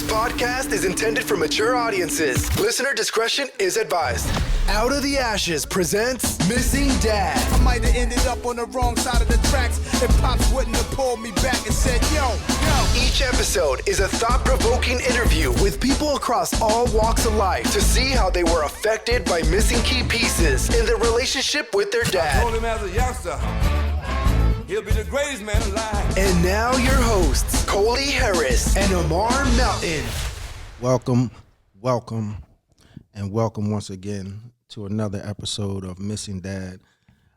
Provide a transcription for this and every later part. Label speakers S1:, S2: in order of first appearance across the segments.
S1: podcast is intended for mature audiences. Listener discretion is advised. Out of the Ashes presents Missing Dad.
S2: I might have ended up on the wrong side of the tracks if Pops wouldn't have pulled me back and said, yo.
S1: Each episode is a thought-provoking interview with people across all walks of life to see how they were affected by missing key pieces in their relationship with their
S3: I
S1: dad.
S3: told him as a youngster, he'll be the greatest man alive.
S1: And now your hosts, Coley Harris and Amar Melton.
S4: Welcome once again to another episode of Missing Dad.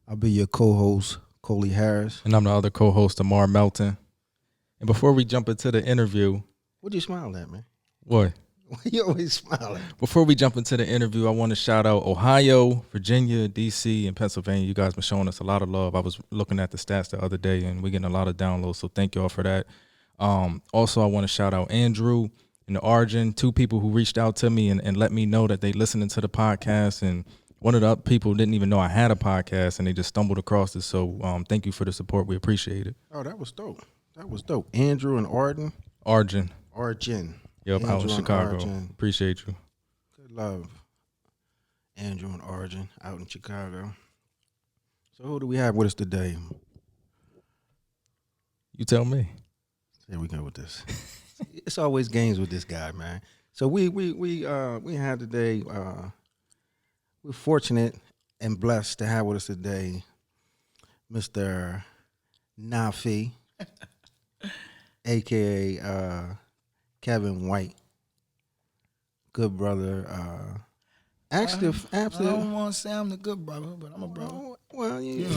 S4: I'll be your co-host, Coley Harris.
S5: And I'm the other co-host, Amar Melton. And before we jump into the interview...
S4: What you smiling at, man?
S5: What?
S4: You always smiling.
S5: Before we jump into the interview, I want to shout out Ohio, Virginia, D.C., and Pennsylvania. You guys been showing us a lot of love. I was looking at the stats the other day, and we're getting a lot of downloads, so thank you all for that. Also, I want to shout out Andrew and Arjun, two people who reached out to me and let me know that they listening to the podcast, and one of the other people didn't even know I had a podcast, and they just stumbled across it. So thank you for the support. We appreciate it.
S4: Oh, that was dope. Andrew and Arjun.
S5: Yep,
S4: Andrew
S5: out in Chicago.
S4: Arjun.
S5: Appreciate you.
S4: Good love. Andrew and Arjun out in Chicago. So who do we have with us today?
S5: You tell me.
S4: Here we go with this. It's always games with this guy, man. So we had today. We're fortunate and blessed to have with us today, Mr. Naafi, aka Kevin White, good brother.
S6: I don't want to say I'm the good brother, but I'm a brother.
S4: Well, you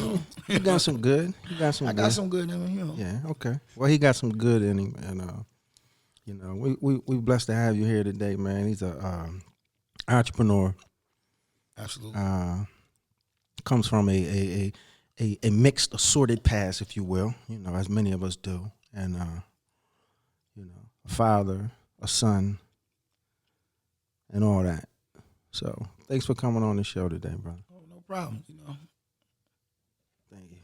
S4: got some good. You got some.
S6: I got some good in him.
S4: Yeah. Okay. Well, he got some good in him, and we blessed to have you here today, man. He's a entrepreneur.
S6: Absolutely.
S4: Comes from a mixed, assorted past, if you will. You know, as many of us do, and a father, a son, and all that. So, thanks for coming on the show today, brother.
S6: Oh, no problem.
S4: Thank you.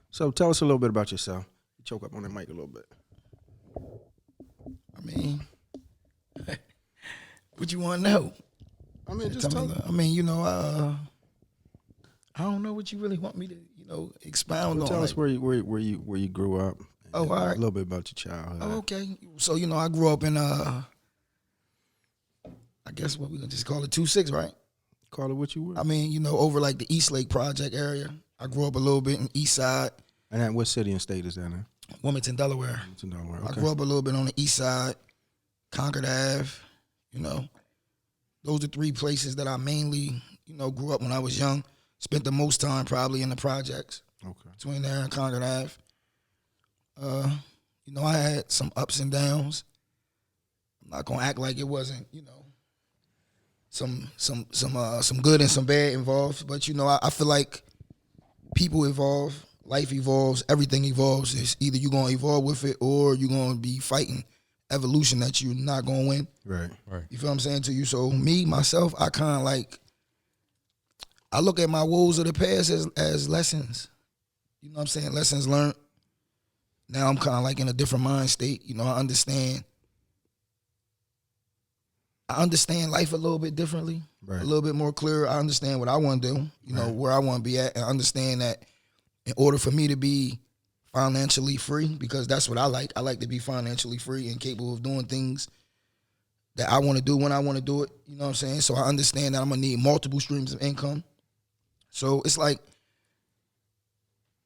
S4: So, tell us a little bit about yourself. You choke up on the mic a little bit.
S6: I mean, what you want to know?
S4: I mean, just tell me.
S6: I don't know what you really want me to, expound on.
S4: Tell us where you grew up.
S6: Oh, all right.
S4: A little bit about your childhood.
S6: Oh, okay. So, I grew up in, I guess what we gonna just call it 2-6, right?
S4: Call it what you were.
S6: I mean, over like the East Lake Project area. I grew up a little bit in East Side.
S4: And at what city and state is that in?
S6: Wilmington, Delaware.
S4: Okay.
S6: I grew up a little bit on the East Side, Concord Ave, Those are three places that I mainly, grew up when I was young. Spent the most time probably in the projects.
S4: Okay.
S6: Between there and Concord Ave. I had some ups and downs. I'm not gonna act like it wasn't, some good and some bad involved. But I feel like people evolve, life evolves, everything evolves. It's either you're gonna evolve with it or you're gonna be fighting evolution that you're not gonna win.
S4: Right.
S6: You feel what I'm saying to you? So me, myself, I kind of I look at my woes of the past as lessons. You know what I'm saying? Lessons learned. Now I'm kind of in a different mind state. I understand life a little bit differently,
S4: right.
S6: A little bit more clear. I understand what I want to do,
S4: right.
S6: Where I want to be at, and understand that in order for me to be financially free, because that's what I like to be financially free and capable of doing things that I want to do when I want to do it. You know what I'm saying? So I understand that I'm going to need multiple streams of income. So it's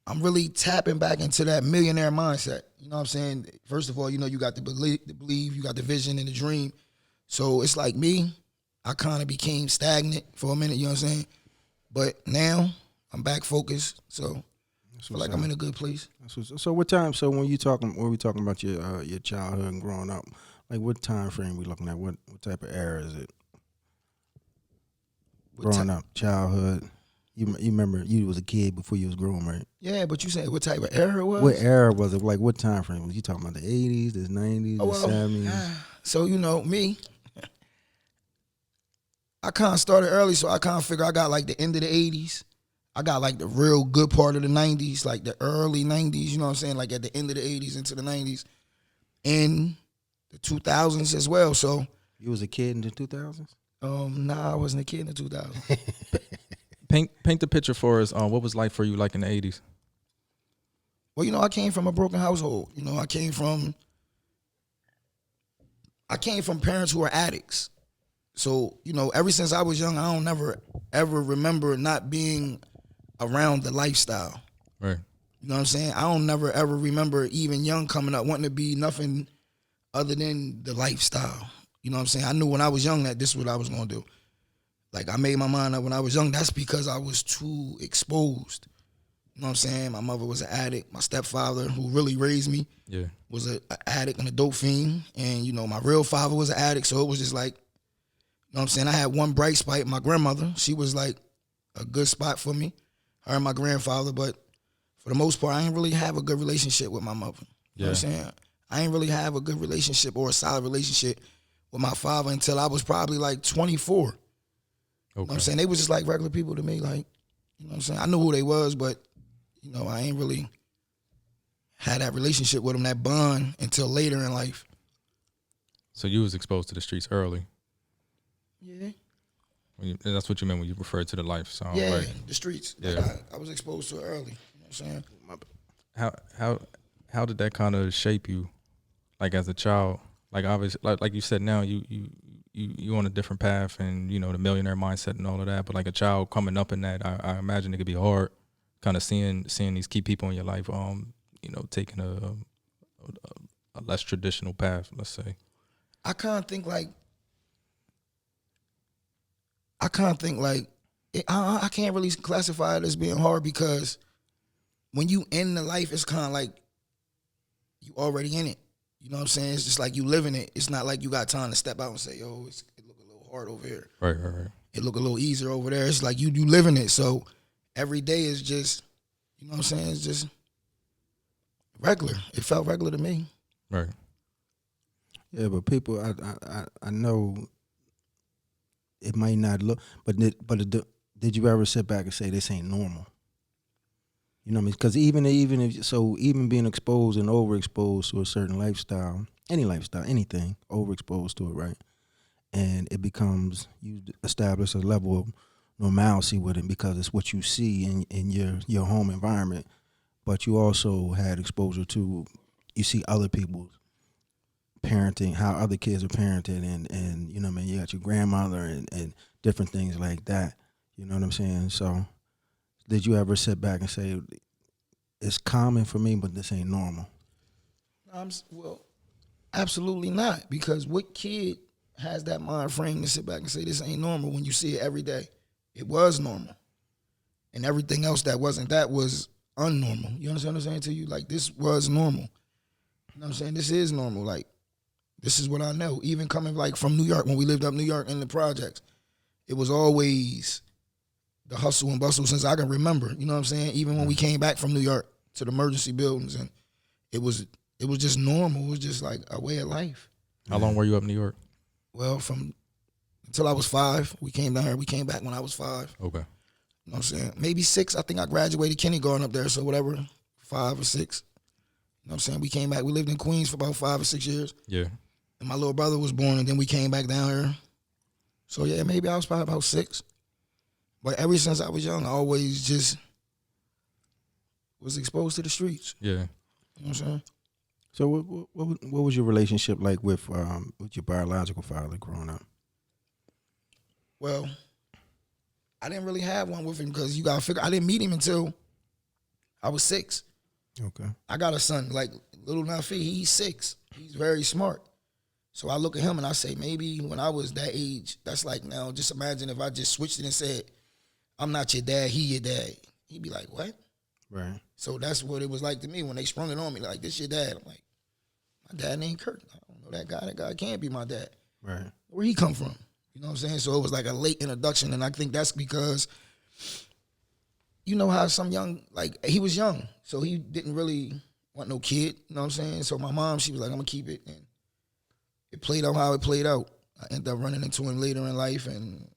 S6: I'm really tapping back into that millionaire mindset. You know what I'm saying? First of all, you got to believe, you got the vision and the dream. So it's like me, I kind of became stagnant for a minute, you know what I'm saying? But now I'm back focused. So I feel like I'm in a good place.
S4: So what time? So when we talking about your childhood and growing up, like what time frame we looking at? What type of era is it? Growing up, childhood. You remember you was a kid before you was grown, right?
S6: Yeah, but you said what type of era it was?
S4: What era was it? Like what time frame? Was you talking about the 80s, the 90s, the 70s?
S6: So me, I kind of started early, so I kind of figure I got the end of the 80s. I got the real good part of the 90s, the early 90s, you know what I'm saying? At the end of the 80s into the 90s. And the 2000s as well. So
S4: You was a kid in the 2000s?
S6: nah, I wasn't a kid in the 2000s.
S5: Paint the picture for us. What was life for you like in the 80s?
S6: Well, you know, I came from a broken household. You know, I came from parents who were addicts. So, you know, ever since I was young, I don't never ever remember not being around the lifestyle.
S5: Right.
S6: You know what I'm saying? I don't never ever remember even young coming up wanting to be nothing other than the lifestyle. You know what I'm saying? I knew when I was young that this is what I was gonna do. Like, I made my mind up when I was young. That's because I was too exposed. You know what I'm saying? My mother was an addict. My stepfather, who really raised me, was an addict and a dope fiend. And, you know, my real father was an addict. So it was just like, you know what I'm saying? I had one bright spot. My grandmother, she was like a good spot for me. Her and my grandfather. But for the most part, I didn't really have a good relationship with my mother. You know what I'm saying? I didn't really have a good relationship or a solid relationship with my father until I was probably like 24. Okay. You know what I'm saying? They was just like regular people to me. Like, you know what I'm saying? I knew who they was, but, you know, I ain't really had that relationship with them, that bond, until later in life.
S5: So you was exposed to the streets early.
S6: Yeah.
S5: That's what you meant when you referred to the lifestyle.
S6: Yeah,
S5: right?
S6: The streets.
S5: Yeah.
S6: Like, I was exposed to it early. You know what I'm saying?
S5: How did that kind of shape you, like as a child? Like obviously, like you said, now you on a different path, and you know the millionaire mindset and all of that. But like a child coming up in that, I imagine it could be hard, kind of seeing these key people in your life, you know, taking a less traditional path, let's say.
S6: I kind of think like I can't really classify it as being hard, because when you in the life, it's kind of like you already in it. You know what I'm saying? It's just like you living it. It's not like you got time to step out and say, yo, it look a little hard over here.
S5: Right.
S6: It look a little easier over there. It's like you living it. So every day is just, you know what I'm saying? It's just regular. It felt regular to me.
S5: Right.
S4: Yeah, but people, I know it might not look, but did you ever sit back and say this ain't normal? You know what I mean? Because even being exposed and overexposed to a certain lifestyle, any lifestyle, anything, overexposed to it, right? And it becomes, you establish a level of normalcy with it because it's what you see in your home environment. But you also had exposure to, you see other people's parenting, how other kids are parented, and you know what I mean? You got your grandmother and different things like that. You know what I'm saying? So did you ever sit back and say, it's common for me, but this ain't normal?
S6: Well, absolutely not. Because what kid has that mind frame to sit back and say this ain't normal when you see it every day? It was normal. And everything else that wasn't that was unnormal. You understand what I'm saying to you? Like, this was normal. You know what I'm saying? This is normal. Like, this is what I know. Even coming like from New York, when we lived up New York in the projects, it was always the hustle and bustle since I can remember. You know what I'm saying? Even when we came back from New York to the emergency buildings, and it was just normal. It was just like a way of life.
S5: How long were you up in New York?
S6: Well, until I was 5. We came down here. We came back when I was 5.
S5: Okay.
S6: You know what I'm saying? Maybe 6. I think I graduated kindergarten up there, so whatever, 5 or 6. You know what I'm saying? We came back. We lived in Queens for about 5 or 6 years. Yeah. And my little brother was born, and then we came back down here. So, yeah, maybe I was probably about 6. But ever since I was young, I always just was exposed to the streets. Yeah. You know what I'm saying?
S4: So what was your relationship like with your biological father growing up?
S6: Well, I didn't really have one with him because you got to figure, I didn't meet him until I was 6.
S4: Okay.
S6: I got a son, like little Naafi, he's 6. He's very smart. So I look at him and I say, maybe when I was that age, that's like now, just imagine if I just switched it and said, I'm not your dad, he your dad. He'd be like, what? Right. So that's what it was like to me when they sprung it on me, like, this your dad. I'm like, my dad named Kurt. I don't know that guy. That guy can't be my dad. Right. Where he come from? You know what I'm saying? So it was like a late introduction, and I think that's because, you know how some young, like, he was young, so he didn't really want no kid, you know what I'm saying? So my mom, she was like, I'm going to keep it, and it played out how it played out. I ended up running into him later in life, and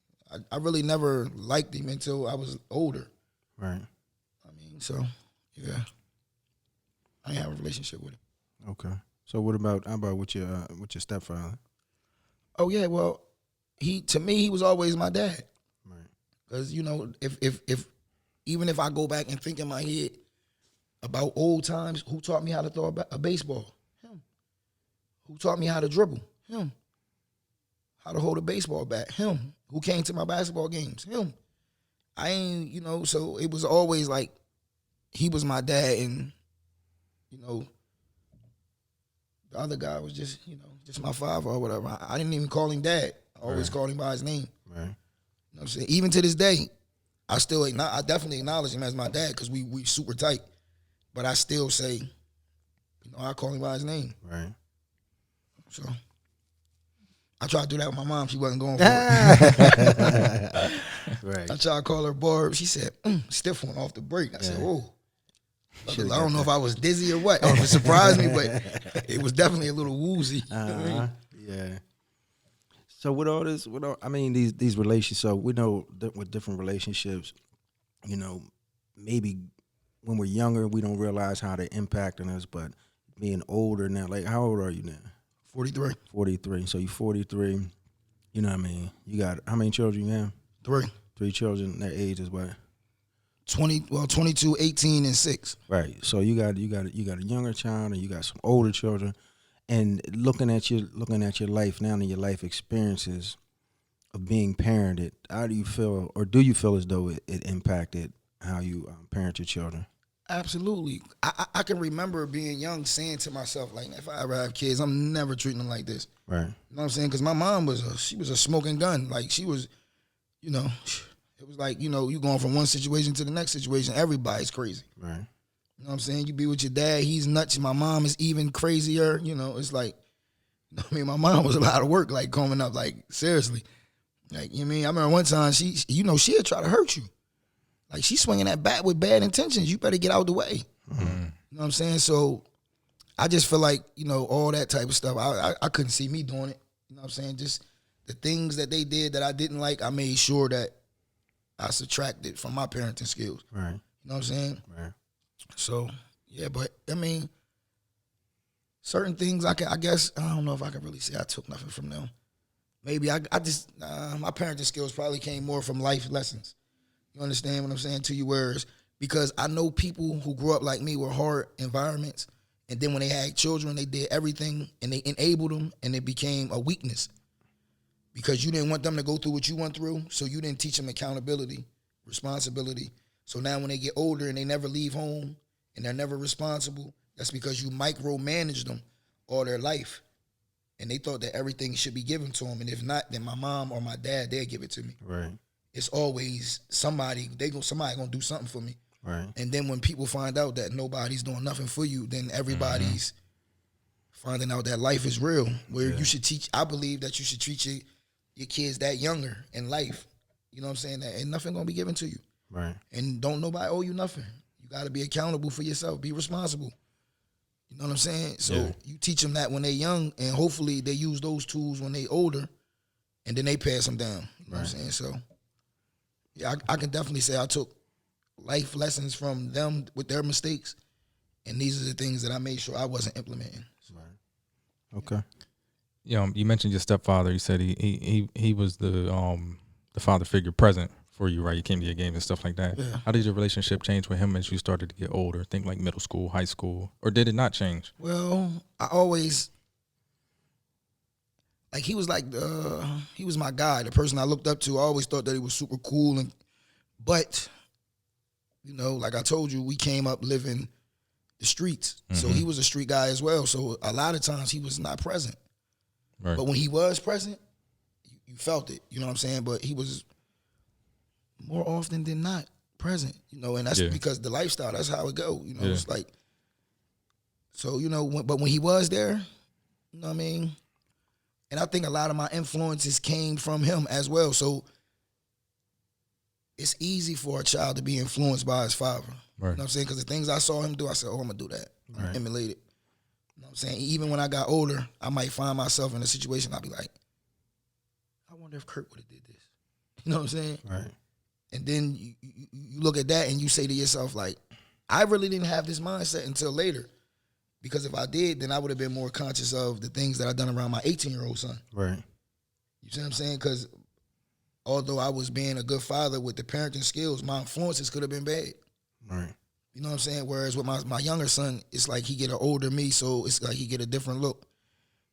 S6: I really never liked him until I was older. Right. I mean, so, yeah. I didn't have a relationship with him.
S4: Okay. So how about with your stepfather?
S6: Oh yeah, well, to me he was always my dad.
S4: Right.
S6: Because if even if I go back and think in my head about old times, who taught me how to throw a baseball? Him. Who taught me how to dribble? Him. How to hold a baseball bat? Him. Who came to my basketball games? Him. I ain't, so it was always like he was my dad, and the other guy was just my father or whatever. I didn't even call him dad. I always called him by his name.
S4: Right.
S6: You know what I'm saying? Even to this day, I definitely acknowledge him as my dad because we super tight. But I still say, I call him by his name.
S4: Right.
S6: So I tried to do that with my mom. She wasn't going for it.
S4: Right.
S6: I tried to call her Barb. She said, stiff one off the break. I said, oh. I don't know if I was dizzy or what. It surprised me, but it was definitely a little woozy.
S4: Yeah. So with all this, these relationships, so we know that with different relationships, maybe when we're younger, we don't realize how they're impacting us, but being older now, like how old are you now?
S6: 43.
S4: 43. So you're 43, you know what I mean? You got, how many children you have?
S6: 3.
S4: 3 children, their age is what?
S6: 22, 18, and 6.
S4: Right. So you got a younger child and you got some older children. And looking at your life now and your life experiences of being parented, how do you feel, or do you feel as though it impacted how you parent your children?
S6: Absolutely. I can remember being young saying to myself, like, if I ever have kids, I'm never treating them like this.
S4: Right.
S6: You know what I'm saying? Because my mom was a smoking gun. Like, she was, it was like, you going from one situation to the next situation. Everybody's crazy.
S4: Right.
S6: You know what I'm saying? You be with your dad, he's nuts. My mom is even crazier. It's like, my mom was a lot of work, like, coming up, like, seriously. Like, I remember one time, she'd try to hurt you. Like, she's swinging that bat with bad intentions. You better get out the way. Mm-hmm. You know what I'm saying? So I just feel like, all that type of stuff, I couldn't see me doing it. You know what I'm saying? Just the things that they did that I didn't like, I made sure that I subtracted from my parenting skills.
S4: Right.
S6: You know what I'm saying?
S4: Right.
S6: So, yeah, but, certain things I guess, I don't know if I can really say I took nothing from them. Maybe I just, my parenting skills probably came more from life lessons. You understand what I'm saying to you? Whereas, because I know people who grew up like me were hard environments, and then when they had children, they did everything, and they enabled them, and it became a weakness. Because you didn't want them to go through what you went through, so you didn't teach them accountability, responsibility. So now when they get older and they never leave home and they're never responsible, that's because you micromanaged them all their life. And they thought that everything should be given to them. And if not, then my mom or my dad, they'll give it to me.
S4: Right.
S6: It's always somebody gonna do something for me.
S4: Right.
S6: And then when people find out that nobody's doing nothing for you, then everybody's finding out that life is real. Where you should I believe that you should treat your kids that younger in life. You know what I'm saying? That ain't nothing gonna be given to you.
S4: Right.
S6: And don't nobody owe you nothing. You got to be accountable for yourself. Be responsible. You know what I'm saying? So you teach them that when they're young, and hopefully they use those tools when they older, and then they pass them down. You know what I'm saying? So, yeah, I can definitely say I took life lessons from them with their mistakes, and these are the things that I made sure I wasn't implementing. So.
S4: Right. Okay.
S5: You mentioned your stepfather. You said he was the father figure present for you, right? You came to your games and stuff like that.
S6: Yeah.
S5: How did your relationship change with him as you started to get older? Think like middle school, high school, or did it not change?
S6: Well, I always, like, he was he was my guy, the person I looked up to. I always thought that he was super cool, but like I told you, we came up living the streets, so he was a street guy as well. So a lot of times he was not present,
S5: Right.
S6: but when he was present, you felt it. You know what I'm saying? But he was more often than not present, and that's because the lifestyle, that's how it go. It's like, so, but when he was there, you know what I mean? And I think a lot of my influences came from him as well. So it's easy for a child to be influenced by his father.
S5: Right.
S6: You know what I'm saying? Because the things I saw him do, I said, oh, I'm going to do that. I'm
S4: Right.
S6: emulate it. You know what I'm saying? Even when I got older, I might find myself in a situation, I'll be like, I wonder if Kurt would have did this. You know what I'm saying?
S4: Right.
S6: And then you look at that and you say to yourself, like, I really didn't have this mindset until later. Because if I did, then I would have been more conscious of the things that I done around my 18-year-old son.
S4: Right.
S6: You see what I'm saying? Because although I was being a good father with the parenting skills, my influences could have been bad.
S4: Right.
S6: You know what I'm saying? Whereas with my younger son, it's like he get an older me, so it's like he get a different look.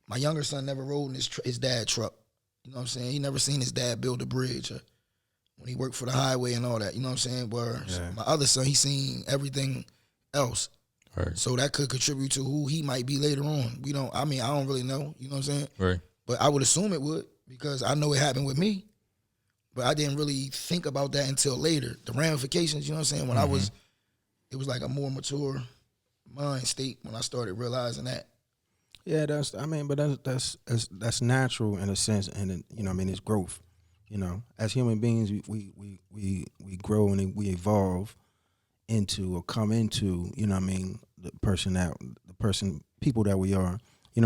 S6: My younger son never rode in his dad's truck. You know what I'm saying? He never seen his dad build a bridge or when he worked for the highway and all that. You know what I'm saying? Whereas my other son, he seen everything else.
S5: Right.
S6: So that could contribute to who he might be later on. I don't really know. You know what I'm saying?
S5: Right.
S6: But I would assume it would because I know it happened with me. But I didn't really think about that until later. The ramifications, you know what I'm saying? When it was like a more mature mind state when I started realizing that.
S4: Yeah, that's natural in a sense, and it's growth. You know, as human beings, we grow and we evolve into or come into, people that we are.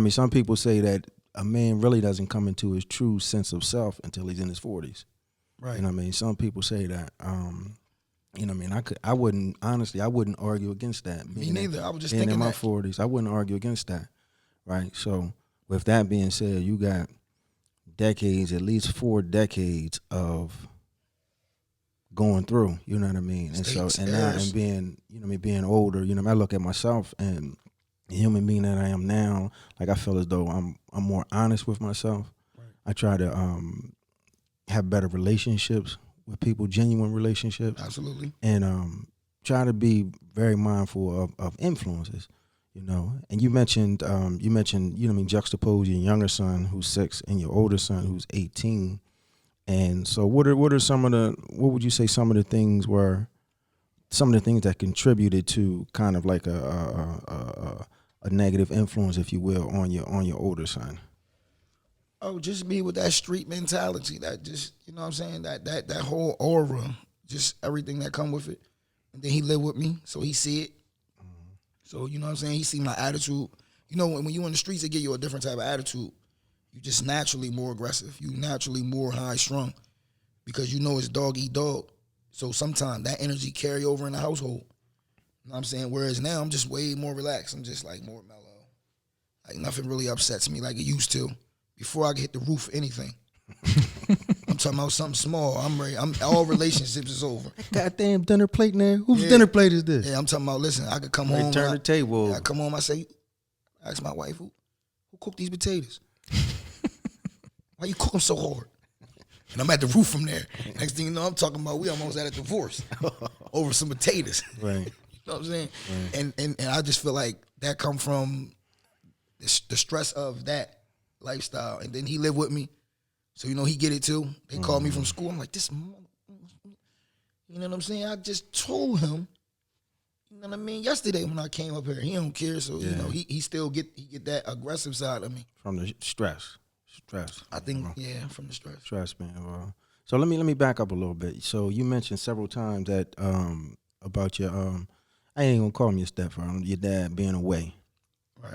S4: Some people say that a man really doesn't come into his true sense of self until he's in his 40s. Right. Some people say that. I wouldn't argue against that.
S6: Me neither. I was just
S4: being
S6: thinking
S4: in my
S6: that.
S4: 40s, I wouldn't argue against that. Right. So with that being said, you got decades, at least 4 decades of going through, you know what I mean? And being older, I look at myself and the human being that I am now, like I feel as though I'm more honest with myself. Right. I try to have better relationships with people, genuine relationships.
S6: Absolutely.
S4: And try to be very mindful of influences, And you mentioned, juxtapose your younger son who's 6 and your older son who's 18. And so what would you say some of the things that contributed to kind of like a negative influence, if you will, on your older son?
S6: Oh, just be with that street mentality, that just, you know what I'm saying, that whole aura, just everything that come with it. And then he lived with me, so he see it. Mm-hmm. So, you know what I'm saying, he see my attitude. When you in the streets, they give you a different type of attitude. You just naturally more aggressive. You naturally more high strung because it's dog eat dog. So sometimes that energy carry over in the household. You know what I'm saying? Whereas now I'm just way more relaxed. I'm just like more mellow. Like nothing really upsets me like it used to. Before I could hit the roof of anything. I'm talking about something small. I'm ready. All relationships is over.
S4: Goddamn dinner plate now. Whose dinner plate is this?
S6: Yeah, I'm talking about, listen, I could come home.
S4: Turn the table.
S6: I come home, I ask my wife, who cooked these potatoes? Why you cook them so hard? And I'm at the roof from there. Next thing you know, I'm talking about we almost had a divorce over some potatoes.
S4: Right.
S6: You know what I'm saying?
S4: Right.
S6: And I just feel like that come from the stress of that lifestyle. And then he lived with me. So, he get it too. They called me from school. I'm like, you know what I'm saying? I just told him, you know what I mean? Yesterday when I came up here, he don't care. So, he still get that aggressive side of me.
S4: From the stress.
S6: I think, from the stress.
S4: Stress, man. So let me back up a little bit. So you mentioned several times that about your I ain't gonna call him your stepfather, your dad being away.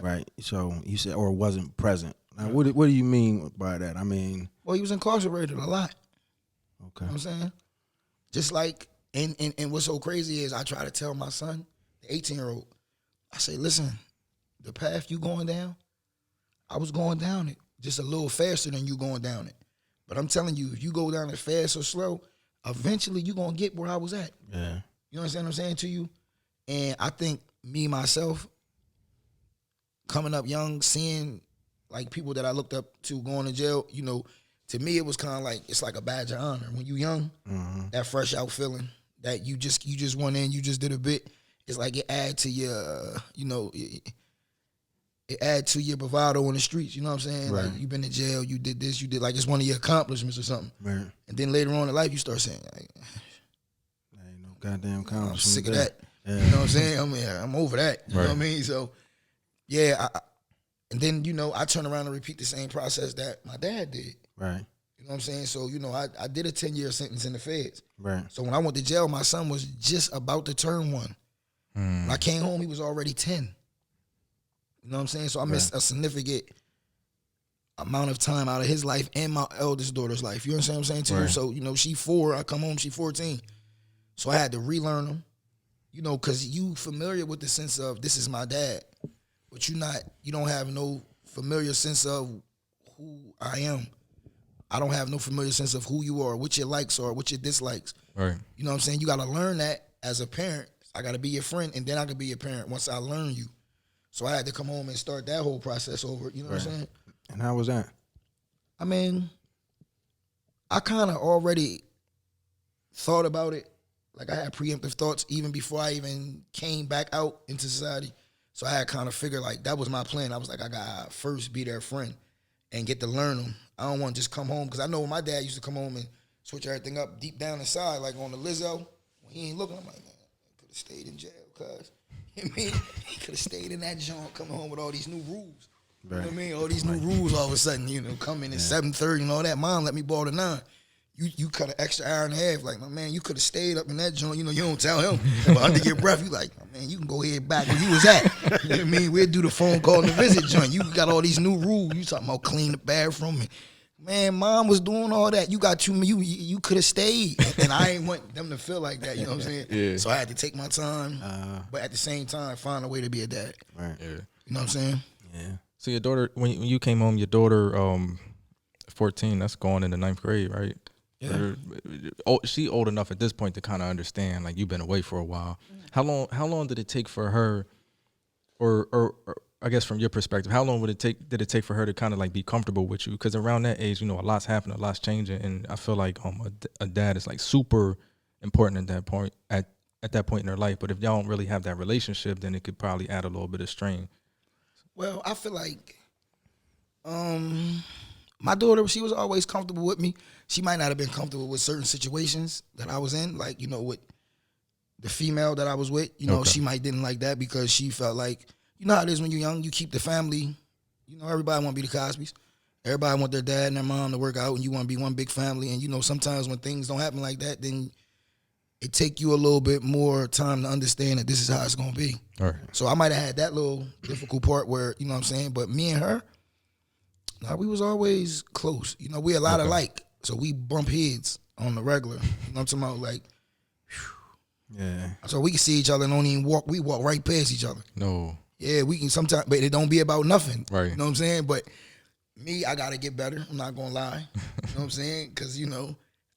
S4: Right. So you said or wasn't present. Now what do you mean by that? I mean,
S6: well, he was incarcerated a lot.
S4: Okay.
S6: You know what I'm saying? Just like and what's so crazy is I try to tell my son, the 18-year-old, I say, listen, the path you going down, I was going down it. Just a little faster than you going down it. But I'm telling you, if you go down it fast or slow, eventually you're going to get where I was at.
S4: Yeah.
S6: You understand what I'm saying to you? And I think me, myself, coming up young, seeing like people that I looked up to going to jail, to me it was kind of like, it's like a badge of honor. When you young, that fresh out feeling that you just went in, you just did a bit, it's like it add to your, it add to your bravado in the streets, you know what I'm saying?
S4: Right.
S6: Like, you've been to jail, you did this, you did, like, it's one of your accomplishments or something.
S4: Right.
S6: And then later on in life, you start saying, like,
S4: ain't no goddamn accomplishment.
S6: I'm sick of that.
S4: Yeah.
S6: You know what I'm saying? I'm over that. You know what I mean? So, yeah, and then, I turn around and repeat the same process that my dad did.
S4: Right.
S6: You know what I'm saying? So, I did a 10-year sentence in the feds.
S4: Right.
S6: So when I went to jail, my son was just about to turn 1. When I came home, he was already 10. You know what I'm saying? So I missed a significant amount of time out of his life and my eldest daughter's life. You understand what I'm saying too?
S4: Right.
S6: So, she 4, I come home, she 14. So I had to relearn them, because you familiar with the sense of this is my dad. but you don't have no familiar sense of who I am. I don't have no familiar sense of who you are, what your likes are, what your dislikes.
S5: Right.
S6: You know what I'm saying? You got to learn that as a parent. I got to be your friend, and then I can be your parent once I learn you. So I had to come home and start that whole process over. You know what I'm saying?
S4: And how was that?
S6: I mean, I kind of already thought about it. Like, I had preemptive thoughts even before I even came back out into society. So I had kind of figured, like, that was my plan. I was like, I got to first be their friend and get to learn them. I don't want to just come home, because I know when my dad used to come home and switch everything up deep down inside, like on the Lizzo, when he ain't looking, I'm like, man, I could have stayed in jail, cuz. You know what I mean? He could have stayed in that joint, coming home with all these new rules. Right. You know what I mean? All these new rules all of a sudden, coming at 7:30 and all that. Mom let me borrow the 9. You cut an extra hour and a half. Like, my man, you could have stayed up in that joint. You don't tell him. But under your breath, you like, my man, you can go ahead back where you was at. You know what I mean? We'll do the phone call and the visit joint. You got all these new rules. You talking about clean the bathroom. And, man, mom was doing all that. You got you could have stayed. And I ain't want them to feel like that. You know what I'm saying?
S5: Yeah.
S6: So I had to take my time. But at the same time, find a way to be a dad.
S4: Right.
S5: Yeah.
S6: You know what I'm saying?
S4: Yeah.
S5: So your daughter, when you came home, your daughter, 14, that's going into 9th grade, right?
S6: Yeah.
S5: She old enough at this point to kind of understand, like, you've been away for a while. How long did it take for her, or I guess from your perspective, how long did it take for her to kind of like be comfortable with you? Because around that age, a lot's happening, a lot's changing, and I feel like a dad is like super important at that point at that point in her life. But if y'all don't really have that relationship, then it could probably add a little bit of strain.
S6: Well, I feel like my daughter, she was always comfortable with me. She might not have been comfortable with certain situations that I was in, like, with the female that I was with.
S5: Okay.
S6: She might didn't like that because she felt like, how it is when you're young, you keep the family. Everybody want to be the Cosbys. Everybody want their dad and their mom to work out, and you want to be one big family. And, sometimes when things don't happen like that, then it take you a little bit more time to understand that this is how it's going to be.
S5: All right.
S6: So I might have had that little difficult part where, you know what I'm saying? But me and her, we was always close. We a lot alike. So we bump heads on the regular. You know what I'm talking about? Like,
S4: yeah.
S6: So we can see each other and don't even walk. We walk right past each other.
S5: No.
S6: Yeah, we can sometimes, but it don't be about nothing.
S5: Right.
S6: You know what I'm saying? But me, I got to get better. I'm not going to lie. You know what I'm saying? Because,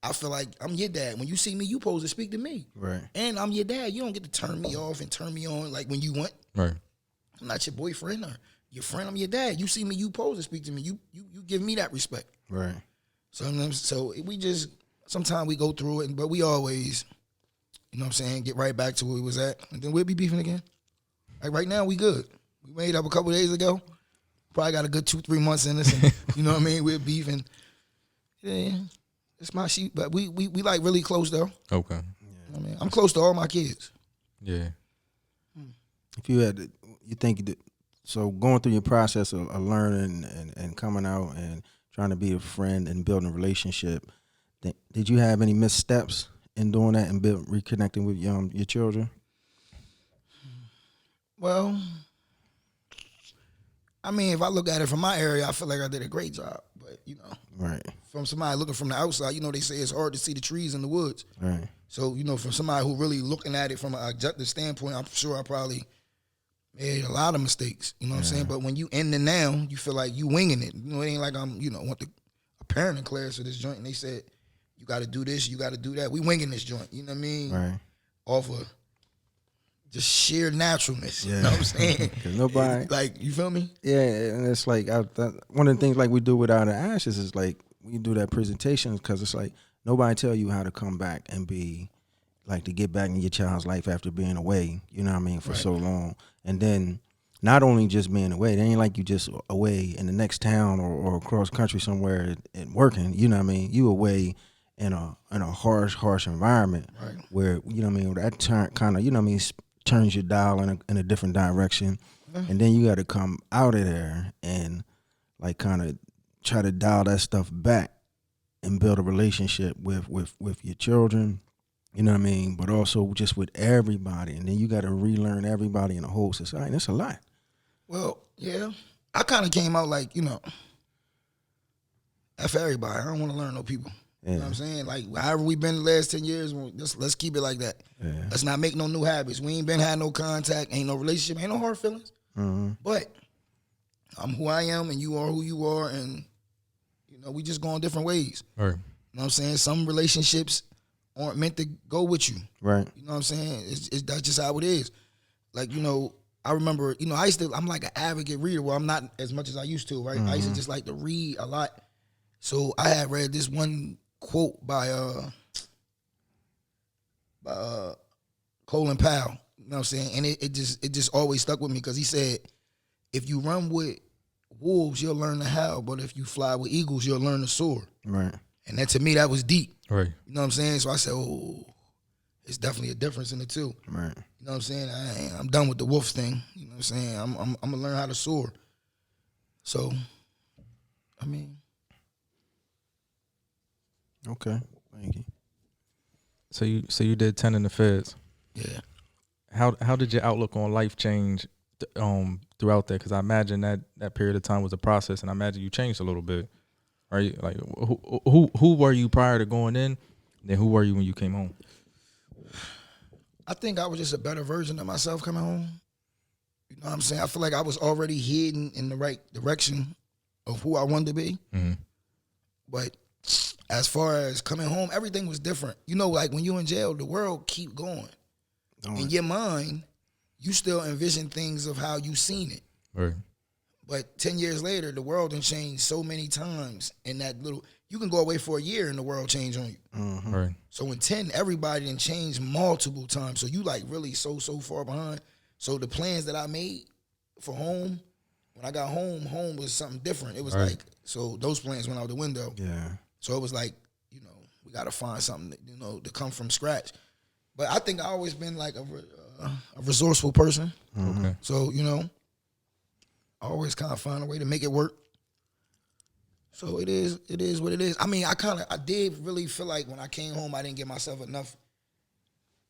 S6: I feel like I'm your dad. When you see me, you supposed to speak to me.
S4: Right.
S6: And I'm your dad. You don't get to turn me off and turn me on like when you want.
S5: Right.
S6: I'm not your boyfriend or your friend. I'm your dad. You see me, you supposed to speak to me. You give me that respect.
S4: Right.
S6: So we just, sometimes we go through it, but we always, you know what I'm saying, get right back to where we was at, and then we'll be beefing again. Like right now, we good. We made up a couple days ago. Probably got a good 2-3 months in us, and you know what I mean? We're beefing. Yeah, it's my sheep, but we like really close though.
S5: Okay.
S6: You know what I mean? I'm close to all my kids.
S5: Yeah.
S4: If you had, you think that, so going through your process of learning and coming out and trying to be a friend and building a relationship, did you have any missteps in doing that and reconnecting with your children?
S6: Well, I mean, if I look at it from my area, I feel like I did a great job. But,
S4: Right.
S6: from somebody looking from the outside, they say it's hard to see the trees in the woods.
S4: Right.
S6: So, from somebody who really looking at it from an objective standpoint, I'm sure I probably made a lot of mistakes. You know what I'm saying? But when you in the now, you feel like you winging it. It ain't like I'm, went to a parenting class for this joint and they said, you got to do this, you got to do that. We winging this joint. You know what I mean?
S4: Right.
S6: Off of just sheer naturalness.
S4: Yeah.
S6: You know what I'm saying?
S4: Because nobody.
S6: Like, you feel me?
S4: Yeah, and it's like one of the things like we do with Out of the Ashes is like we do that presentation because it's like nobody tell you how to come back and be like to get back in your child's life after being away. You know what I mean for so long, and then not only just being away, it ain't like you just away in the next town or across country somewhere and working. You know what I mean? You away in a harsh environment where you know what I mean that kind of you know what I mean turns your dial in a different direction. And then you got to come out of there and like kind of try to dial that stuff back and build a relationship with your children, you know what I mean? But also just with everybody. And then you got to relearn everybody in the whole society. That's a lot.
S6: Well, yeah. I kind of came out like, F everybody. I don't want to learn no people.
S4: Yeah.
S6: You know what I'm saying? Like, however we been the last 10 years, let's keep it like that.
S4: Yeah.
S6: Let's not make no new habits. We ain't been had no contact, ain't no relationship, ain't no hard feelings. But I'm who I am, and you are who you are, and we just going different ways.
S5: Right.
S6: You know what I'm saying? Some relationships aren't meant to go with you.
S4: Right.
S6: You know what I'm saying? That's just how it is. Like, I remember, I'm like an advocate reader. Well, I'm not as much as I used to, right? I used to just like to read a lot. So I had read this one quote by Colin Powell. You know what I'm saying? And it just always stuck with me because he said, if you run with wolves, you'll learn to howl, but if you fly with eagles, you'll learn to soar.
S4: Right.
S6: And that, to me, that was deep.
S5: Right.
S6: You know what I'm saying? So I said, it's definitely a difference in the two.
S4: Right.
S6: You know what I'm saying? I'm done with the wolf thing. You know what I'm saying? I'm gonna learn how to soar. So, I mean.
S4: Okay. Thank you.
S5: So you did 10 in the feds.
S6: Yeah.
S5: How did your outlook on life change throughout that? Because I imagine that period of time was a process, and I imagine you changed a little bit. Right? Like who were you prior to going in? Then who were you when you came home?
S6: I think I was just a better version of myself coming home. You know what I'm saying? I feel like I was already heading in the right direction of who I wanted to be.
S5: Mm-hmm.
S6: But as far as coming home, everything was different. Like when you're in jail, the world keep going. In your mind, you still envision things of how you seen it.
S5: Right.
S6: But 10 years later, the world done changed so many times. And you can go away for a year and the world change on you.
S4: Mm-hmm.
S5: Right.
S6: So in 10, everybody done changed multiple times. So you like really so far behind. So the plans that I made for home, when I got home was something different. It was
S5: right.
S6: like, so those plans went out the window.
S4: Yeah.
S6: So it was like, we got to find something, to come from scratch. But I think I always been like a resourceful person.
S4: Mm-hmm.
S5: Okay.
S6: So, I always kind of find a way to make it work. So it is what it is. I mean, I did really feel like when I came home, I didn't give myself enough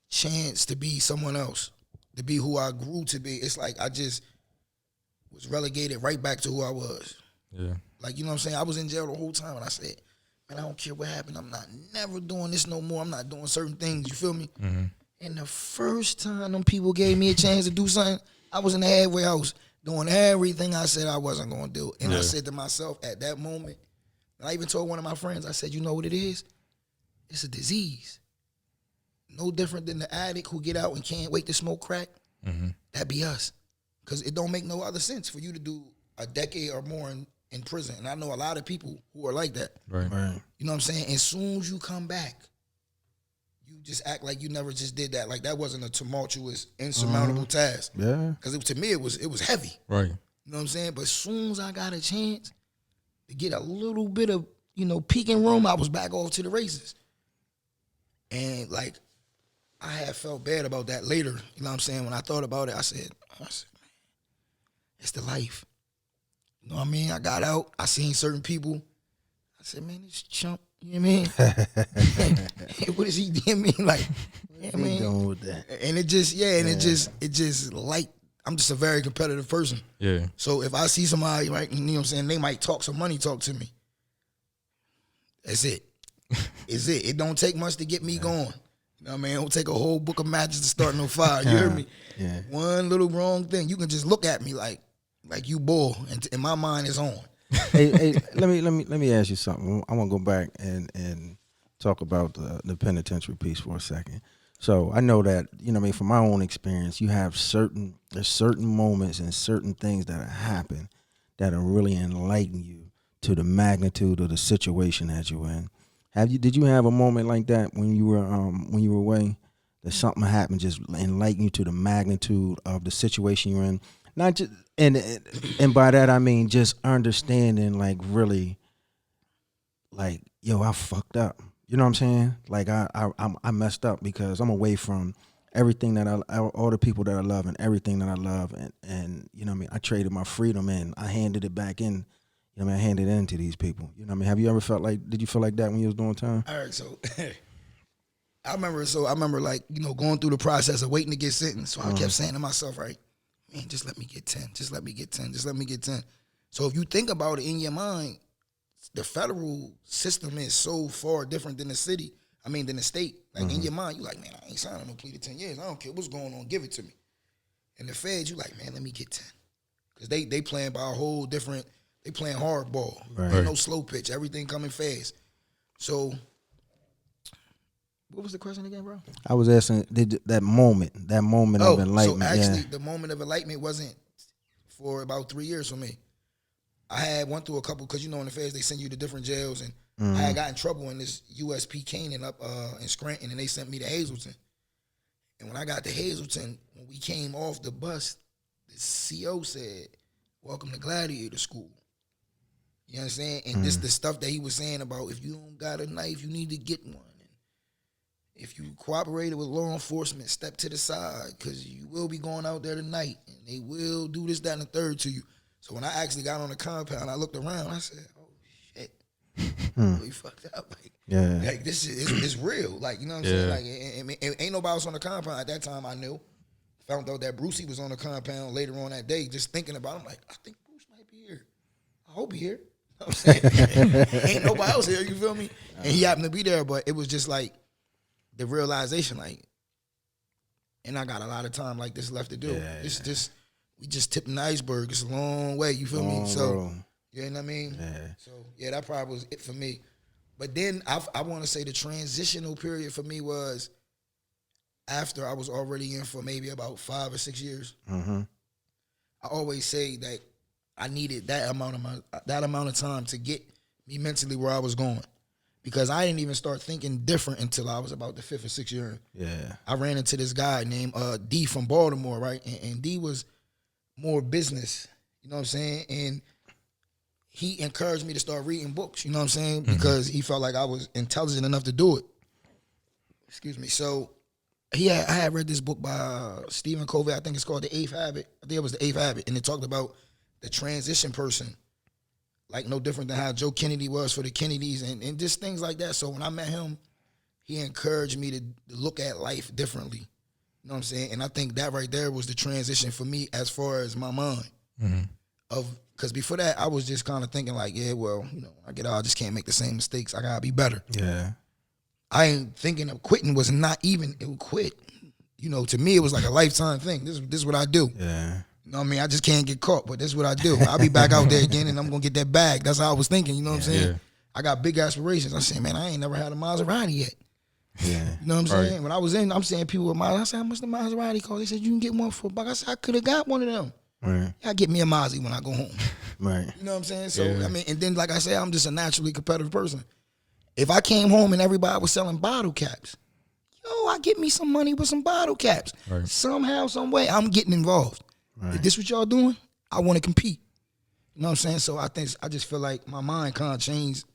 S6: chance to be someone else, to be who I grew to be. It's like I just was relegated right back to who I was.
S5: Yeah.
S6: Like, you know what I'm saying? I was in jail the whole time, and I said, man, I don't care what happened. I'm not never doing this no more. I'm not doing certain things. You feel me?
S5: Mm-hmm.
S6: And the first time them people gave me a chance to do something, I was in the halfway house doing everything I said I wasn't going to do. And I said to myself at that moment, and I even told one of my friends, I said, you know what it is? It's a disease. No different than the addict who get out and can't wait to smoke crack.
S5: Mm-hmm.
S6: That be us. Because it don't make no other sense for you to do a decade or more in prison. And I know a lot of people who are like that.
S5: Right.
S4: Right.
S6: You know what I'm saying? As soon as you come back, you just act like you never just did that. Like that wasn't a tumultuous, insurmountable task.
S4: Yeah.
S6: Because to me, it was heavy.
S5: Right.
S6: You know what I'm saying? But as soon as I got a chance to get a little bit of, peeking room, I was back off to the races. And like, I had felt bad about that later. You know what I'm saying? When I thought about it, I said, man, it's the life. You know what I mean? I got out. I seen certain people. I said, man, this chump, you know what I mean? What is he doing? Like, you know what I mean?
S4: Doing with that.
S6: And it just like, I'm just a very competitive person.
S5: Yeah.
S6: So if I see somebody, right, you know what I'm saying, they might talk some money talk to me. That's it. It's it. It don't take much to get me going. You know what I mean? It don't take a whole book of matches to start no fire. You heard me?
S4: Yeah.
S6: One little wrong thing, you can just look at me like you bull, and my mind is on.
S4: hey, let me ask you something. I want to go back and talk about the penitentiary piece for a second. So I know that, from my own experience, you have certain moments and certain things that happen that are really enlighten you to the magnitude of the situation that you're in. Did you have a moment like that when you were away, that something happened just enlighten you to the magnitude of the situation you're in? Not just and by that I mean just understanding, like, really, like, yo, I fucked up. You know what I'm saying? Like I messed up because I'm away from everything that all the people that I love and everything that I love, and you know what I mean, I traded my freedom in. I handed it back in. You know what I mean? I handed it in to these people. You know what I mean? Have you ever did you feel like that when you was doing time?
S6: All right, so I remember like, going through the process of waiting to get sentenced. So I kept saying to myself, right, man, just let me get 10. Just let me get 10. Just let me get 10. So if you think about it in your mind, the federal system is so far different than the state. Like in your mind, you like, man, I ain't signing no plea to 10 years. I don't care what's going on. Give it to me. And the feds, you like, man, let me get 10. because they playing by a whole different. They playing hardball,
S4: Right.
S6: no slow pitch, everything coming fast. So, what was the question again, bro?
S4: I was asking that moment of enlightenment.
S6: So actually, the moment of enlightenment wasn't for about 3 years for me. I had went through a couple, because in the feds they send you to different jails, and I had got in trouble in this USP Canaan up in Scranton, and they sent me to Hazleton. And when I got to Hazleton, when we came off the bus, the CO said, "Welcome to Gladiator School." You understand? And this the stuff that he was saying about, if you don't got a knife, you need to get one. And if you cooperated with law enforcement, step to the side, because you will be going out there tonight, and they will do this, that, and the third to you. So when I actually got on the compound, I looked around, I said, "Oh shit, we fucked up." Like this is it's real. Like, you know what I'm saying? Like, it ain't nobody else on the compound at that time. I knew. Found out that Brucey was on the compound later on that day. Just thinking about it, I'm like, I think Bruce might be here. I hope he here. You know what I'm saying? Ain't nobody else here. You feel me? And he happened to be there, but it was just like the realization, like, and I got a lot of time like this left to do. We just tipped an iceberg. It's a long way. You feel me? So,
S4: bro.
S6: you know what I mean?
S4: Yeah.
S6: So, yeah, that probably was it for me. But then I want to say the transitional period for me was after I was already in for maybe about 5 or 6 years.
S4: Mm-hmm.
S6: I always say that I needed that amount of time to get me mentally where I was going, because I didn't even start thinking different until I was about the 5th or 6th year.
S4: Yeah.
S6: I ran into this guy named D from Baltimore, right? And D was more business, you know what I'm saying? And he encouraged me to start reading books, you know what I'm saying? Because he felt like I was intelligent enough to do it. Excuse me. So I had read this book by Stephen Covey. I think it's called The Eighth Habit. I think it was The Eighth Habit. And it talked about the transition person, like no different than how Joe Kennedy was for the Kennedys, and just things like that. So when I met him, he encouraged me to look at life differently. You know what I'm saying? And I think that right there was the transition for me as far as my mind. Because before that, I was just kind of thinking like, yeah, well, when I get out, I just can't make the same mistakes. I got to be better.
S4: Yeah.
S6: I ain't thinking of quitting was not even, it would quit. To me, it was like a lifetime thing. This is what I do.
S4: Yeah.
S6: You know what I mean? I just can't get caught, but this is what I do. I'll be back out there again, and I'm going to get that bag. That's how I was thinking, you know what I'm saying?
S5: Yeah.
S6: I got big aspirations. I said, man, I ain't never had a Maserati yet.
S4: Yeah.
S6: You know what I'm saying? When I was in, I'm saying people with Maserati. I said, how much the Maserati cost? They said, you can get one for $1. I said, I could have got one of them.
S4: Right.
S6: I get me a Mazda when I go home.
S4: Right.
S6: You know what I'm saying? So, I mean, and then, like I said, I'm just a naturally competitive person. If I came home and everybody was selling bottle caps, I get me some money with some bottle caps.
S5: Right.
S6: Somehow, some way, I'm getting involved.
S4: Right.
S6: If this what y'all doing, I want to compete. You know what I'm saying? So I just feel like my mind kind of changed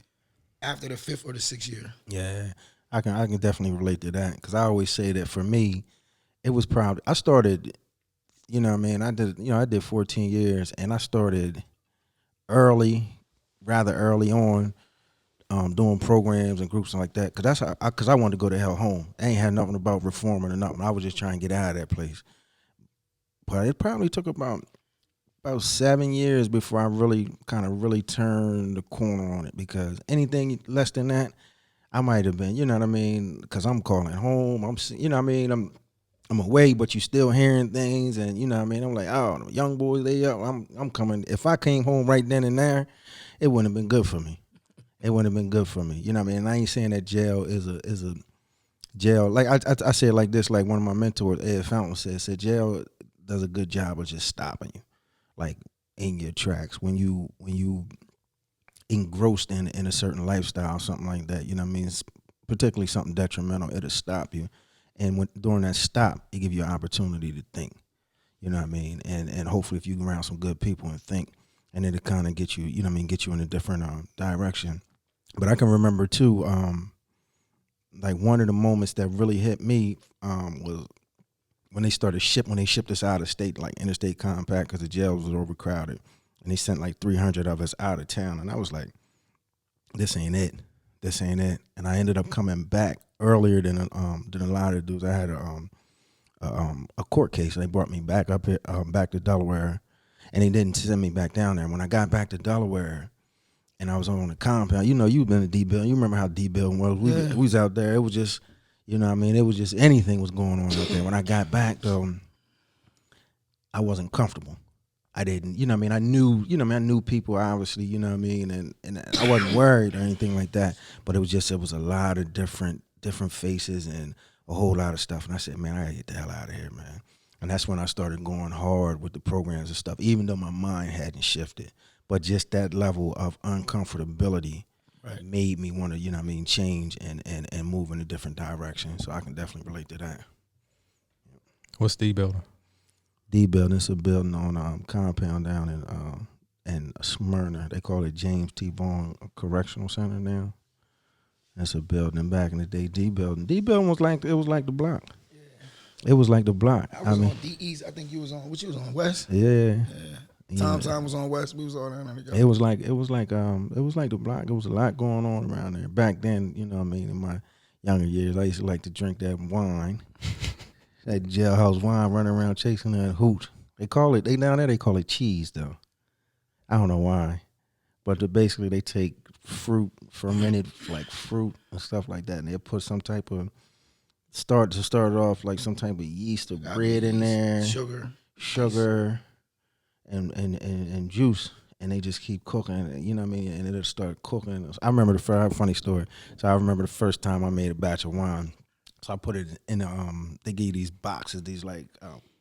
S6: after the 5th or the 6th year.
S4: Yeah. I can definitely relate to that, because I always say that for me, it was probably, I started, I did 14 years, and I started rather early on, doing programs and groups and like that, because I wanted to go to hell home. I ain't had nothing about reforming or nothing. I was just trying to get out of that place. But it probably took about 7 years before I really turned the corner on it, because anything less than that, I might have been, you know what I mean? Because I'm calling home. I'm away, but you still hearing things, and you know what I mean? I'm like, oh, young boys, they up. I'm coming. If I came home right then and there, it wouldn't have been good for me. It wouldn't have been good for me. You know what I mean? And I ain't saying that jail is a jail. Like I say it like this, like one of my mentors, Ed Fountain, said jail does a good job of just stopping you, like in your tracks when you engrossed in a certain lifestyle, something like that. You know what I mean? It's particularly something detrimental, it'll stop you. And during that stop, it give you an opportunity to think. You know what I mean? And hopefully, if you around some good people and think, and it'll kind of get you, you know what I mean, get you in a different direction. But I can remember too, like one of the moments that really hit me was when they shipped us out of state, like interstate compact, because the jail was overcrowded, and they sent like 300 of us out of town, and I was like, this ain't it. And I ended up coming back earlier than a lot of dudes. I had a court case, and they brought me back up here, back to Delaware, and they didn't send me back down there. When I got back to Delaware, and I was on the compound, you've been to D-Bill. You remember how D-Bill was. We was out there. It was just, you know what I mean? It was just anything was going on out there. When I got back, though, I wasn't comfortable. I didn't, you know what I mean? I knew people obviously, you know what I mean? And I wasn't worried or anything like that, but it was a lot of different faces and a whole lot of stuff. And I said, man, I gotta get the hell out of here, man. And that's when I started going hard with the programs and stuff, even though my mind hadn't shifted. But just that level of uncomfortability made me want to, you know what I mean, change and move in a different direction. So I can definitely relate to that.
S5: What's the building?
S4: D building is a building on compound down in Smyrna. They call it James T. Vaughn Correctional Center now. That's a building. Back in the day, D building was like the block. Yeah. It was like the block.
S6: I was on D East. I think you was on. What you was on West?
S4: Yeah.
S6: Time was on West. We was all down there together.
S4: It was like the block. There was a lot going on around there back then. You know what I mean? In my younger years, I used to like to drink that wine. That jailhouse wine, running around chasing that hoot. They call it cheese though. I don't know why, but basically they take fruit, fermented like fruit and stuff like that, and they put some type of start it off like some type of yeast or bread in there, sugar, and juice, and they just keep cooking. You know what I mean? And it'll start cooking. I remember funny story. So I remember the first time I made a batch of wine. So I put it in they gave these boxes, these like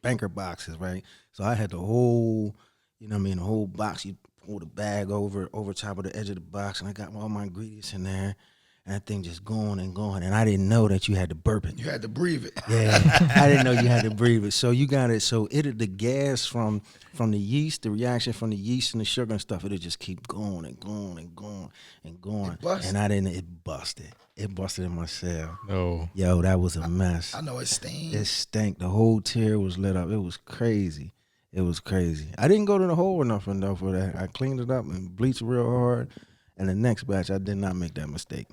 S4: banker boxes, right? So I had the whole, you know what I mean, the whole box. You pull the bag over top of the edge of the box, and I got all my ingredients in there, and that thing just going and going. And I didn't know that you had to burp it.
S6: You had to breathe it.
S4: Yeah, I didn't know you had to breathe it. So you got it. So the gas from the yeast, the reaction from the yeast and the sugar and stuff, it'll just keep going and going and going and going. And it busted. It busted in my cell.
S5: No.
S4: Yo, that was a mess.
S6: I know it stained.
S4: It stank. The whole tier was lit up. It was crazy. It was crazy. I didn't go to the hole or nothing though for that. I cleaned it up and bleached real hard. And the next batch, I did not make that mistake.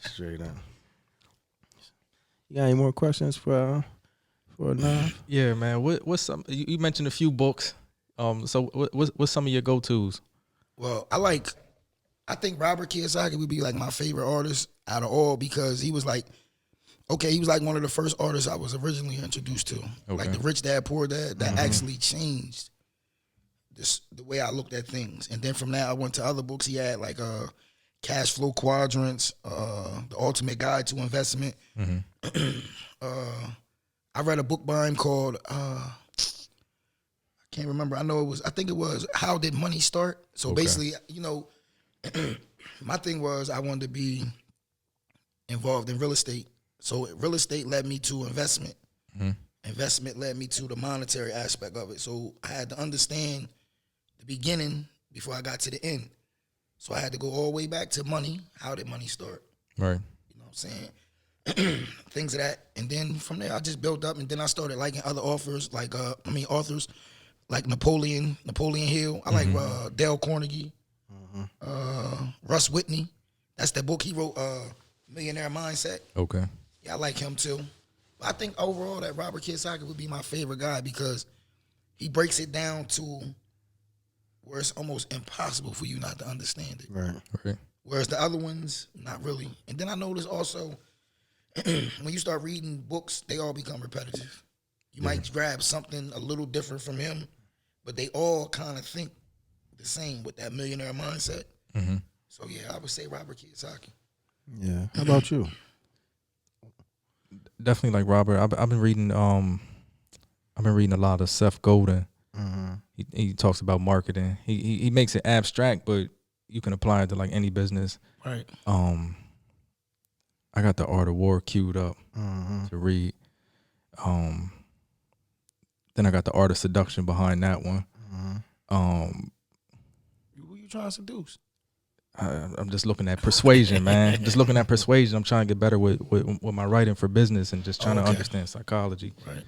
S4: Straight up. You got any more questions for Naaf?
S5: Yeah, man. What's some? You mentioned a few books. So what's some of your go-tos?
S6: Well, I think Robert Kiyosaki would be like my favorite artist out of all because he was like one of the first artists I was originally introduced to. Okay. Like the Rich Dad Poor Dad, that actually changed the way I looked at things. And then from that, I went to other books he had, like Cash Flow Quadrants, The Ultimate Guide to Investment. Mm-hmm. I read a book by him called, I can't remember. I think it was How Did Money Start? So basically, you know, my thing was I wanted to be involved in real estate. So real estate led me to investment. Mm-hmm. Investment led me to the monetary aspect of it. So I had to understand the beginning before I got to the end. So I had to go all the way back to money. How did money start? Right. You know what I'm saying? Things of that. And then from there, I just built up. And then I started liking other authors, authors like Napoleon Hill. I like Dale Carnegie. Russ Whitney. That's the book he wrote, Millionaire Mindset. Okay. Yeah, I like him too. I think overall that Robert Kiyosaki would be my favorite guy because he breaks it down to where it's almost impossible for you not to understand it. Right. Whereas the other ones, not really. And then I noticed also when you start reading books, they all become repetitive. You might grab something a little different from him, but they all kind of think the same with that millionaire mindset. Mm-hmm. So yeah, I would say Robert Kiyosaki.
S4: Yeah. How about you?
S5: Definitely like Robert. I've been reading. I've been reading a lot of Seth Godin. Mm-hmm. He talks about marketing. He makes it abstract, but you can apply it to like any business. Right. I got The Art of War queued up to read. Then I got The Art of Seduction behind that one. Mm-hmm.
S6: Who you trying to seduce?
S5: I'm just looking at persuasion, man. Just looking at persuasion. I'm trying to get better with my writing for business and just trying to understand psychology. Right.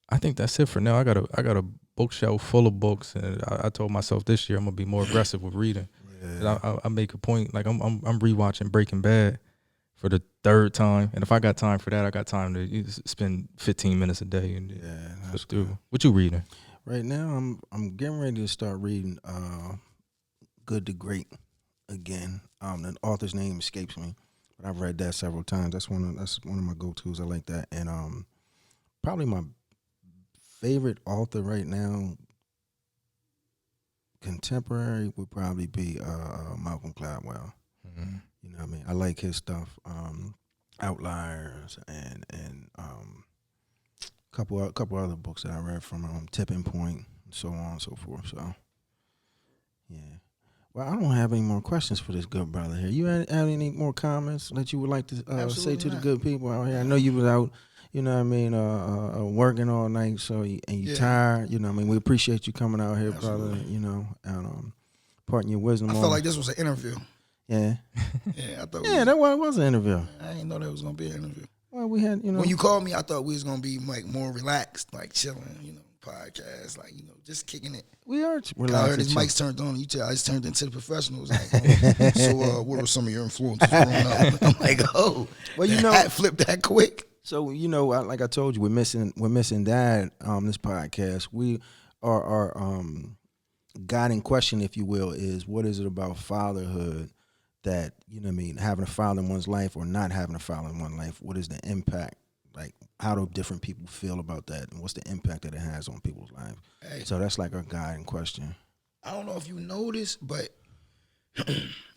S5: I think that's it for now. I got a bookshelf full of books, and I told myself this year I'm gonna be more aggressive with reading. Yeah. I make a point, like I'm rewatching Breaking Bad for the third time, and if I got time for that, I got time to spend 15 minutes a day and just do. What you reading?
S4: Right now, I'm getting ready to start reading Good to Great again. The author's name escapes me, but I've read that several times. That's one of my go-tos. I like that, and probably my favorite author right now, contemporary, would probably be Malcolm Gladwell.
S5: Mm-hmm.
S4: You know what I mean? I like his stuff, Outliers, and couple other books that I read from Tipping Point, and so on and so forth. So, yeah. Well, I don't have any more questions for this good brother here. You have any more comments that you would like to say to the good people out here? I know you was out, you know what I mean, working all night, so you tired. You know what I mean? We appreciate you coming out here, brother, you know, and parting your wisdom.
S6: I felt like this was an interview.
S4: Yeah.
S6: Yeah, I thought.
S4: Yeah, that was an interview.
S6: I didn't know that was gonna be an interview.
S4: Well, we had, you know.
S6: When you called me, I thought we was gonna be like more relaxed, like chilling, you know, podcast, like, you know, just kicking it.
S4: We are relaxed.
S6: I heard his mic's turned on. You tell I just turned into the professionals. Like, so, what were some of your influences growing up? I'm like, oh, well, you know, flip that quick.
S4: So, you know, like I told you, we're missing Dad. This podcast, we our guiding question, if you will, is what is it about fatherhood that, you know what I mean, having a father in one's life or not having a father in one's life, what is the impact? Like, how do different people feel about that, and what's the impact that it has on people's lives?
S6: Hey,
S4: so that's like our guiding question.
S6: I don't know if you know this, but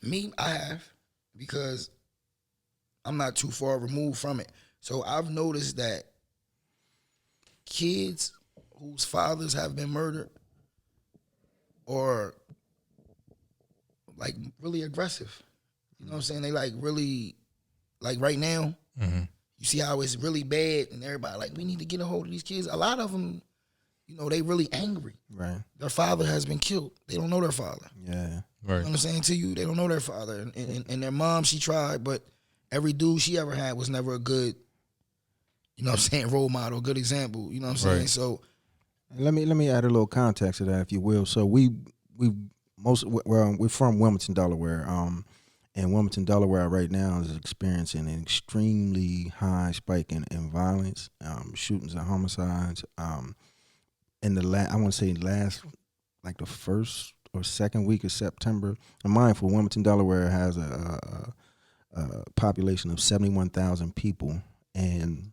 S6: me, I have, because I'm not too far removed from it. So I've noticed that kids whose fathers have been murdered are like really aggressive. You know what I'm saying? They like really, like right now, you see how it's really bad and everybody like, we need to get a hold of these kids. A lot of them, you know, they really angry.
S4: Right.
S6: Their father has been killed. They don't know their father.
S4: Yeah.
S6: Right. You know what I'm saying to you? They don't know their father. And their mom, she tried, but every dude she ever had was never a good, you know what I'm saying, role model, good example. You know what I'm saying?
S5: Right.
S6: So
S4: let me add a little context to that, if you will. So we're from Wilmington, Delaware. And Wilmington, Delaware right now is experiencing an extremely high spike in violence, shootings and homicides. In the I want to say last, like the first or second week of September. I'm mindful, Wilmington, Delaware has a population of 71,000 people, and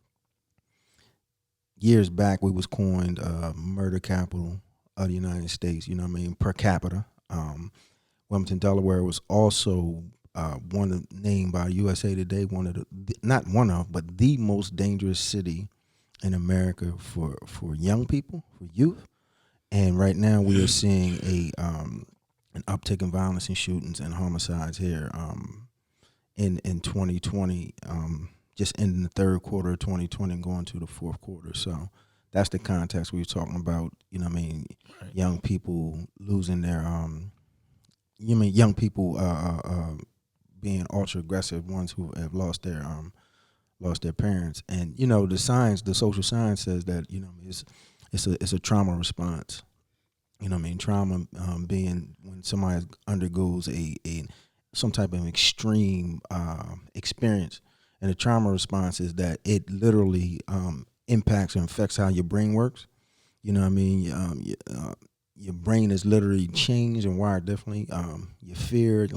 S4: years back we was coined murder capital of the United States. You know what I mean, per capita. Wilmington, Delaware was also named by USA Today but the most dangerous city in America for young people, for youth. And right now we are seeing an uptick in violence and shootings and homicides here in 2020, just ending the third quarter of 2020 and going to the fourth quarter. So that's the context we were talking about. You know what I mean? Right. Young people losing their young people being ultra aggressive, ones who have lost their parents. And you know, the social science says that, you know, it's a trauma response. You know what I mean? Trauma being when somebody undergoes some type of extreme experience, and the trauma response is that it literally impacts and affects how your brain works. You know what I mean? Your brain is literally changed and wired differently. Your fear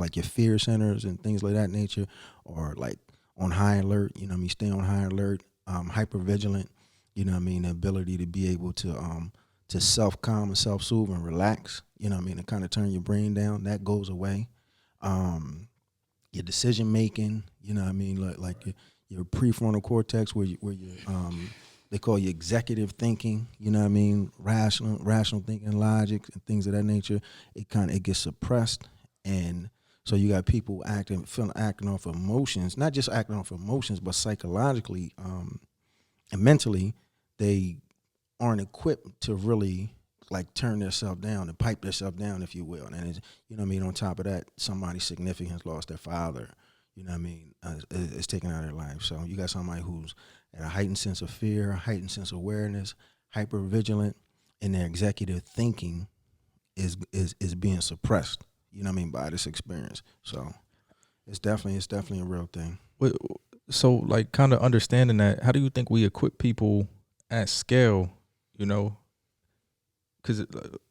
S4: centers and things like that nature are like on high alert. You know what I mean? Stay on high alert, hyper vigilant. You know what I mean? The ability to be able to self-calm and self-soothe and relax. You know what I mean? To kind of turn your brain down, that goes away. Your decision making, you know what I mean? Like your prefrontal cortex, where you they call you executive thinking, you know what I mean? Rational thinking, logic, and things of that nature. It gets suppressed, and so you got people acting off emotions, not just acting off emotions, but psychologically and mentally, they aren't equipped to really like turn themselves down and pipe themselves down, if you will. And it's, you know what I mean? On top of that, somebody significant has lost their father, you know what I mean, is taken out of their life. So you got somebody who's at a heightened sense of fear, a heightened sense of awareness, hyper vigilant, and their executive thinking is being suppressed, you know what I mean, by this experience. So it's definitely a real thing.
S5: So like kind of understanding that, how do you think we equip people at scale, you know? Because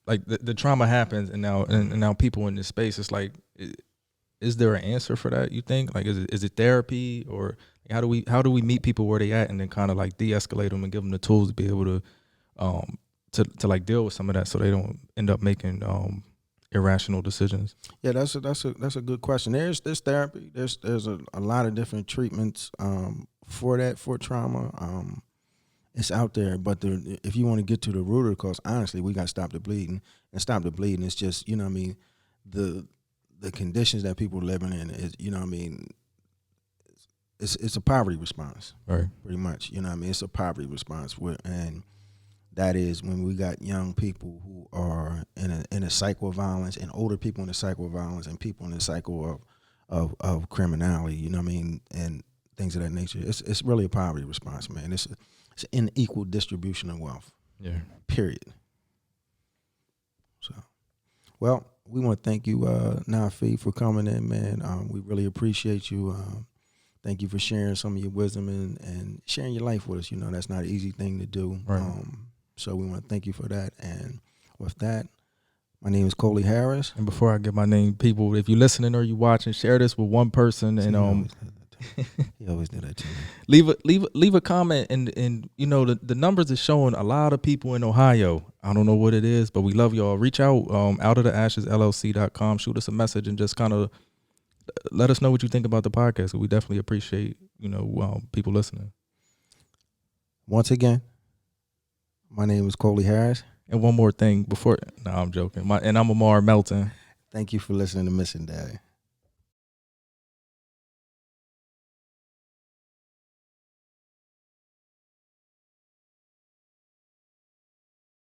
S5: like the trauma happens, and now people in this space, it's like, is there an answer for that, you think? Like, is it therapy, or how do we meet people where they at, and then kind of like de-escalate them and give them the tools to be able to to like deal with some of that so they don't end up making irrational decisions?
S4: Yeah, that's a good question. There's therapy. There's a lot of different treatments for trauma. It's out there, but if you want to get to the root of the cause, honestly, we got to stop the bleeding. And stop the bleeding is just, you know what I mean, the conditions that people are living in is, you know what I mean, it's a poverty response,
S5: right?
S4: Pretty much, you know what I mean. It's a poverty response, and that is when we got young people who are in a cycle of violence, and older people in a cycle of violence, and people in a cycle of criminality, you know what I mean, and things of that nature. It's really a poverty response, man. It's an unequal distribution of wealth.
S5: Yeah.
S4: Period. So, well, we want to thank you, Naafi, for coming in, man. We really appreciate you. Thank you for sharing some of your wisdom and sharing your life with us. You know, that's not an easy thing to do.
S5: Right.
S4: So we want to thank you for that. And with that, my name is Coley Harris.
S5: And before I get my name, people, if you're listening or you watching, share this with one person and
S4: he always did that to me.
S5: Leave a comment and you know the numbers are showing a lot of people in Ohio. I don't know what it is, but we love y'all. Reach out outoftheashesllc.com, shoot us a message and just kind of let us know what you think about the podcast. We definitely appreciate, you know, people listening.
S4: Once again, my name is Coley Harris.
S5: And one more thing before, no, I'm joking. And I'm Amar Melton.
S4: Thank you for listening to Missing Daddy.